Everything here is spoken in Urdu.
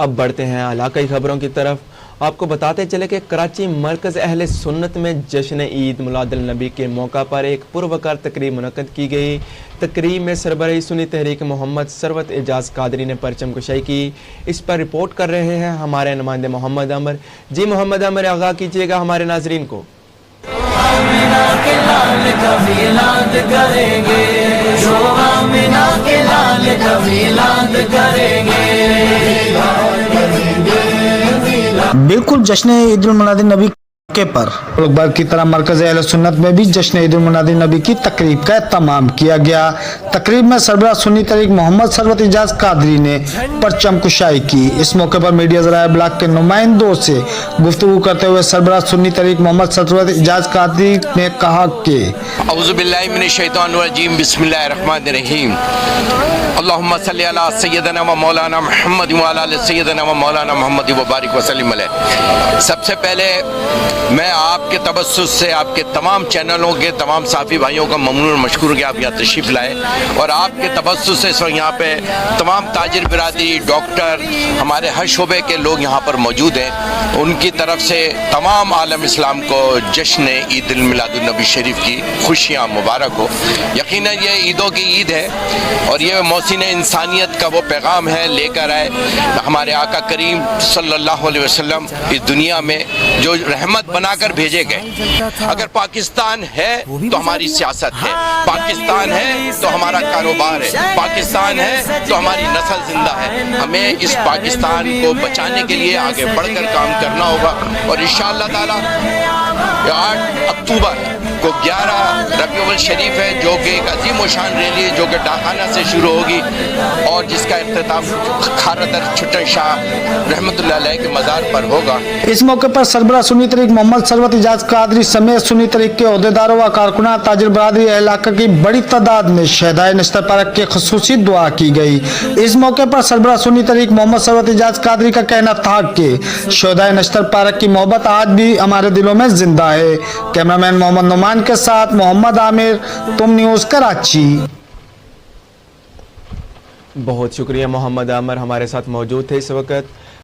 اب بڑھتے ہیں علاقائی خبروں کی طرف۔ آپ کو بتاتے چلے کہ کراچی مرکز اہل سنت میں جشن عید میلاد النبی کے موقع پر ایک پروقار تقریب منعقد کی گئی۔ تقریب میں سربراہ سنی تحریک محمد ثروت اعجاز قادری نے پرچم کشائی کی۔ اس پر رپورٹ کر رہے ہیں ہمارے نمائندے محمد عمر۔ جی محمد عمر، آغاز کیجیے گا ہمارے ناظرین کو۔ بالکل جشن عید المناد النبی کے پر بار کی طرح مرکز اہل سنت میں بھی جشن عید المناد النبی کی تقریب کا اہتمام کیا گیا۔ تقریب میں سربراہ سنی تحریک محمد ثروت اعجاز قادری نے پرچم کشائی کی۔ اس موقع پر میڈیا ذرائع ابلاغ کے نمائندوں سے گفتگو کرتے ہوئے سربراہ سنی تحریک محمد ثروت اعجاز قادری نے کہا کہ اعوذ باللہ من الشیطان الرجیم، بسم اللہ الرحمن الرحیم، اللہم صلی علی سیدنا و مولانا محمد و علی سیدنا و مولانا محمد و بارک وسلم علیہ۔ سب سے پہلے میں آپ کے تبسط سے آپ کے تمام چینلوں کے تمام صحافی بھائیوں کا ممنون مشکور کہ آپ یہاں تشریف لائے، اور آپ کے تبسط سے یہاں پہ تمام تاجر برادری، ڈاکٹر، ہمارے ہر شعبے کے لوگ یہاں پر موجود ہیں، ان کی طرف سے تمام عالم اسلام کو جشن عید المیلاد النبی شریف کی خوشیاں مبارک ہو۔ یقیناً یہ عیدوں کی عید ہے اور یہ محسن انسانیت کا وہ پیغام ہے لے کر آئے ہمارے آقا کریم صلی اللہ علیہ وسلم اس دنیا میں، جو رحمت بنا کر بھیجے گئے۔ اگر پاکستان ہے تو ہماری سیاست ہے، پاکستان ہے تو ہمارا کاروبار ہے، پاکستان ہے تو ہماری نسل زندہ ہے۔ ہمیں اس پاکستان کو بچانے کے لیے آگے بڑھ کر کام کرنا ہوگا، اور انشاءاللہ تعالی 8 اکتوبر کو 11 ربیع الاول شریف ہے، جو کہ ایک عظیم و شان ریلی ہے جو کہ ڈاکخانہ سے شروع ہوگی، اور جس کا اختتام کھارادر چھٹن شاہ رحمۃ اللہ علیہ کے مزار پر ہوگا۔ اس موقع پر سربراہ سنی تحریک محمد ثروت اعجاز قادری سمیت سنی تحریک کے عہدیداروں و کارکنان، تاجر برادری علاقہ کی بڑی تعداد میں شہدائے نشتر پارک کی خصوصی دعا کی گئی۔ اس موقع پر سربراہ سنی تحریک محمد ثروت اعجاز قادری کا کہنا تھا کہ شہدائے نشتر پارک کی محبت آج بھی ہمارے دلوں میں زندہ ہے۔ کیمرامین محمد نعمان کے ساتھ محمد عامر، تم نیوز کراچی۔ بہت شکریہ محمد عامر، ہمارے ساتھ موجود تھے اس وقت۔